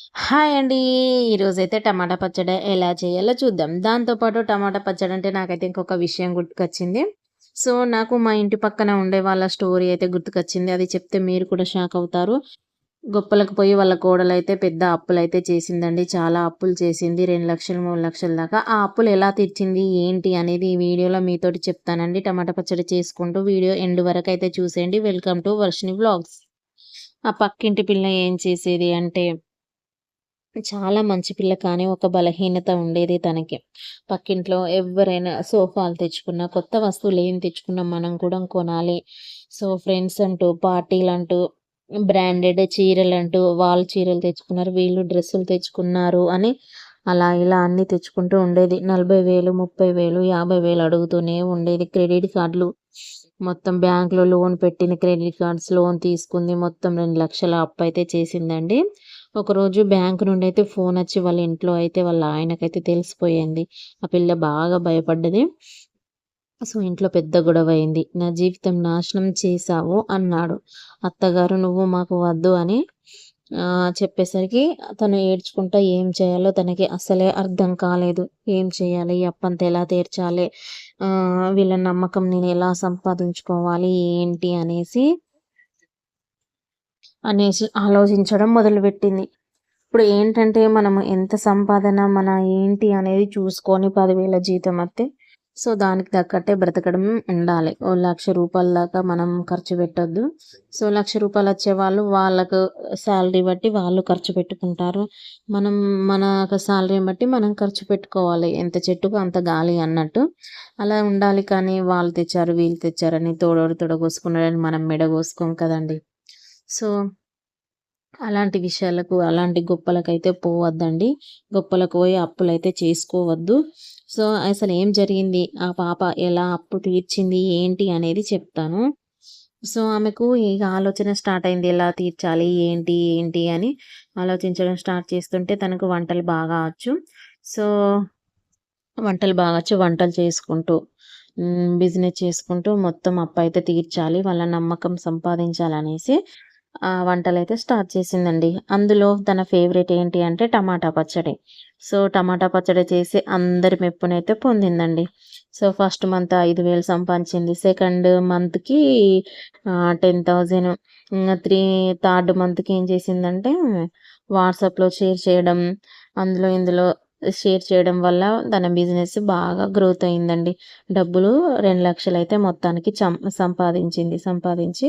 Hi అండి. ఈరోజైతే టమాటా పచ్చడి ఎలా చేయాలో చూద్దాం. దాంతో పాటు టమాటా పచ్చడి అంటే నాకైతే ఇంకొక విషయం గుర్తుకొచ్చింది. సో, నాకు మా ఇంటి పక్కన ఉండే వాళ్ళ స్టోరీ అయితే గుర్తుకొచ్చింది. అది చెప్తే మీరు కూడా షాక్ అవుతారు. గొప్పలకు పోయి వాళ్ళ కోడలైతే పెద్ద అప్పులైతే చేసిందండి. చాలా అప్పులు చేసింది. 2,00,000, 3,00,000 దాకా. ఆ అప్పులు ఎలా తీర్చింది, ఏంటి అనేది ఈ వీడియోలో మీతోటి చెప్తానండి. టమాటా పచ్చడి చేసుకుంటూ వీడియో ఎండ్ వరకైతే చూసేయండి. Welcome to Varshini vlogs. ఆ పక్కింటి పిల్ల ఏం చేసేది అంటే చాలా మంచి పిల్ల కానీ ఒక బలహీనత ఉండేది తనకి. పక్కింట్లో ఎవ్వరైనా సోఫాలు తెచ్చుకున్నా, కొత్త వస్తువులు ఏం తెచ్చుకున్నా మనం కూడా కొనాలి. సో, ఫ్రెండ్స్ అంటూ, పార్టీలంటూ, బ్రాండెడ్ చీరలంటూ వాళ్ళు చీరలు తెచ్చుకున్నారు, వీళ్ళు డ్రెస్సులు తెచ్చుకున్నారు అని అలా ఇలా అన్నీ తెచ్చుకుంటూ ఉండేది. 40,000, 30,000, 50,000 అడుగుతూనే ఉండేది. క్రెడిట్ కార్డులు మొత్తం బ్యాంక్‌లో లోన్ పెట్టిన క్రెడిట్ కార్డ్స్ లోన్ తీసుకుంది. మొత్తం 2,00,000 అప్పయితే చేసిందండి. ఒకరోజు బ్యాంక్ నుండైతే ఫోనొచ్చి వాళ్ళ ఇంట్లో అయితే వాళ్ళ ఆయనకైతే తెలిసిపోయింది. ఆ పిల్ల బాగా భయపడ్డది. సో, ఇంట్లో పెద్ద గొడవయింది. "నా జీవితం నాశనం చేశావు" అన్నాడు. అత్తగారు "నువ్వు మాకు వద్దు" అని చెప్పేసరికి తను ఏడ్చుకుంటా ఏం చేయాలో తనకి అస్సలే అర్థం కాలేదు. ఏం చేయాలి? ఈ అప్పంతా ఎలా తీర్చాలి? వీళ్ళ నమ్మకం నేను ఎలా సంపాదించుకోవాలి? ఏంటి అనేసి ఆలోచించడం మొదలుపెట్టింది. ఇప్పుడు ఏంటంటే మనము ఎంత సంపాదన మన ఏంటి అనేది చూసుకొని 10,000 జీతం అత్తే సో, దానికి తగ్గట్టే బ్రతకడం ఉండాలి. ఓ 1,00,000 దాకా మనం ఖర్చు పెట్టొద్దు. సో, 1,00,000 వచ్చేవాళ్ళు వాళ్ళకు సాలరీ బట్టి వాళ్ళు ఖర్చు పెట్టుకుంటారు. మనం మన సాలరీని బట్టి మనం ఖర్చు పెట్టుకోవాలి. ఎంత చెట్టుకు అంత గాలి అన్నట్టు. అలా ఉండాలి కానీ వాళ్ళు తెచ్చారు, వీళ్ళు తెచ్చారని తోడోడు తొడగోసుకున్నాడని మనం మెడ కోసుకోం కదండీ! సో అలాంటి విషయాలకు, అలాంటి గొప్పలకైతే పోవద్దండి. గొప్పలకు పోయి అప్పులైతే చేసుకోవద్దు. సో, అసలేం జరిగింది? ఆ పాప ఎలా అప్పు తీర్చింది? ఏంటి అనేది చెప్తాను. సో, ఆమెకు ఇగ ఆలోచన స్టార్ట్ అయింది. ఎలా తీర్చాలి? ఏంటి? ఏంటి? అని ఆలోచించడం స్టార్ట్ చేస్తుంటే తనకు వంటలు బాగా వచ్చు. సో, వంటలు బాగా వచ్చు. వంటలు చేసుకుంటూ బిజినెస్ చేసుకుంటూ మొత్తం అప్పయితే తీర్చాలి. వాళ్ళ నమ్మకం సంపాదించాలనేసి వంటలైతే స్టార్ట్ చేసిందండి. అందులో తన ఫేవరెట్ ఏంటి అంటే టమాటా పచ్చడి. సో, టమాటా పచ్చడి చేసి అందరి మెప్పునైతే పొందిందండి. సో, ఫస్ట్ మంత్ 5,000 సంపాదించింది. సెకండ్ మంత్‌కి 10,000 థర్డ్ మంత్‌కి ఏం చేసిందంటే వాట్సాప్‌లో షేర్ చేయడం, అందులో ఇందులో షేర్ చేయడం వల్ల తన బిజినెస్ బాగా గ్రోత్ అయిందండి. డబ్బులు 2,00,000 అయితే మొత్తానికి సంపాదించింది. సంపాదించి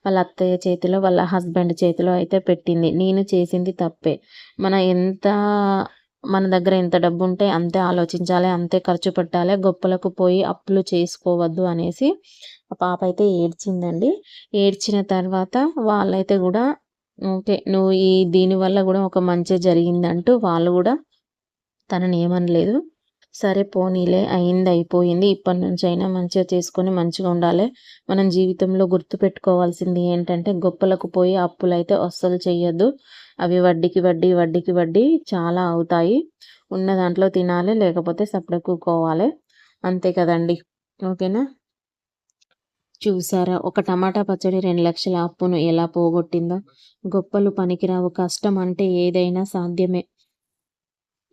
వాళ్ళ అత్తయ్య చేతిలో, వాళ్ళ హస్బెండ్ చేతిలో అయితే పెట్టింది. నేను చేసింది తప్పే. ఎంత మన దగ్గర ఎంత డబ్బుంటే అంతే ఆలోచించాలి, అంతే ఖర్చు పెట్టాలి. గొప్పలకు పోయి అప్పులు చేసుకోవద్దు అనేసి ఆ పాప అయితే ఏడ్చిందండి. ఏడ్చిన తర్వాత వాళ్ళైతే గూడా ఓకే. నువ్వు దీనివల్ల గూడా ఒక మంచే జరిగిందంటూ వాళ్ళు గూడా తనని ఏమనలేదు. సరే పోనీలే అయింది అయిపోయింది. ఇప్పటినుంచైనా మంచిగా చేసుకొని మంచిగా ఉండాలే. మనం జీవితంలో గుర్తుపెట్టుకోవాల్సింది ఏంటంటే గొప్పలకు పోయి అప్పులైతే అస్సలు చెయ్యొద్దు. అవి వడ్డీకి వడ్డీ, వడ్డీకి వడ్డీ చాలా అవుతాయి. ఉన్న దాంట్లో తినాలి లేకపోతే సప్పుడెక్కుకోవాలి. అంతే కదండీ! ఓకేనా? చూసారా ఒక టమాటా పచ్చడి 2,00,000 అప్పును ఎలా పోగొట్టిందో. గొప్పలు పనికిరావు. కష్టం అంటే ఏదైనా సాధ్యమే.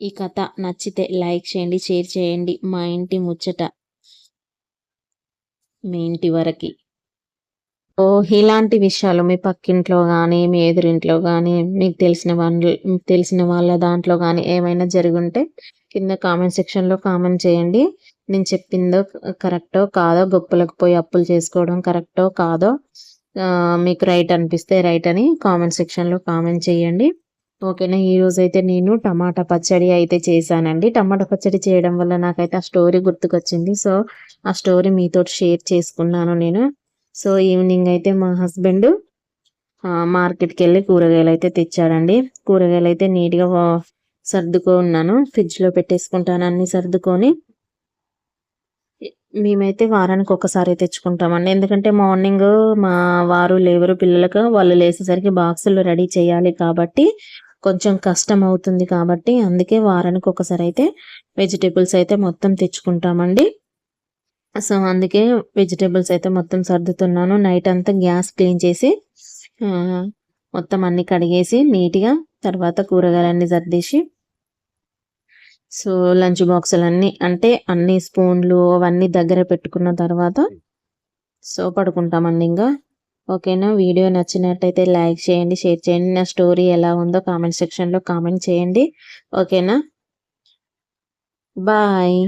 ఈ కథ నచ్చితే లైక్ చేయండి, షేర్ చేయండి. మా ఇంటి ముచ్చట మీ ఇంటి వరకి. ఇలాంటి విషయాలు మీ పక్కింట్లో గానీ, మీ ఎదురింట్లో గానీ, మీకు తెలిసిన వాళ్ళ దాంట్లో గానీ ఏమైనా జరిగుంటే కింద కామెంట్ సెక్షన్‌లో కామెంట్ చేయండి. నేను చెప్పిందో కరెక్టో కాదో, గొప్పలకు పోయి అప్పులు చేసుకోవడం కరెక్టో కాదో మీకు రైట్ అనిపిస్తే రైట్ అని కామెంట్ సెక్షన్‌లో కామెంట్ చేయండి. ఓకేనా. ఈరోజైతే నేను టమాటా పచ్చడి అయితే చేశానండి. టమాటా పచ్చడి చేయడం వల్ల నాకైతే ఆ స్టోరీ గుర్తుకొచ్చింది. సో, ఆ స్టోరీ మీతోటి షేర్ చేసుకున్నాను నేను. సో, ఈవినింగ్ అయితే మా హస్బెండ్ మార్కెట్‌కెళ్ళి కూరగాయలైతే తెచ్చాడండి. కూరగాయలైతే నీట్‌గా సర్దుకున్నాను. ఫ్రిడ్జ్‌లో పెట్టేసుకుంటాను అన్నీ సర్దుకొని. మేమైతే వారానికి ఒక్కసారే తెచ్చుకుంటామండి. ఎందుకంటే మార్నింగు మా వారు లేవరు. వాళ్ళు లేసేసరికి బాక్సులు రెడీ చేయాలి కాబట్టి కొంచెం కష్టమవుతుంది కాబట్టి అందుకే వారానికి ఒకసారైతే వెజిటబుల్స్ అయితే మొత్తం తెచ్చుకుంటామండి. సో, అందుకే వెజిటబుల్స్ అయితే మొత్తం సర్దుతున్నాను. నైట్ అంతా గ్యాస్ క్లీన్ చేసి మొత్తం అన్నీ కడిగేసి నీట్‌గా తర్వాత కూరగాయలన్నీ సర్దేసి సో లంచ్ బాక్సులన్నీ అంటే అన్ని స్పూన్లు అవన్నీ దగ్గర పెట్టుకున్న తర్వాత సో పడుకుంటామండి ఇంకా. ఓకేనా, వీడియో నచ్చినట్టయితే లైక్ చేయండి, షేర్ చేయండి. నా స్టోరీ ఎలా ఉందో కామెంట్ సెక్షన్లో కామెంట్ చేయండి. ఓకేనా, బాయ్.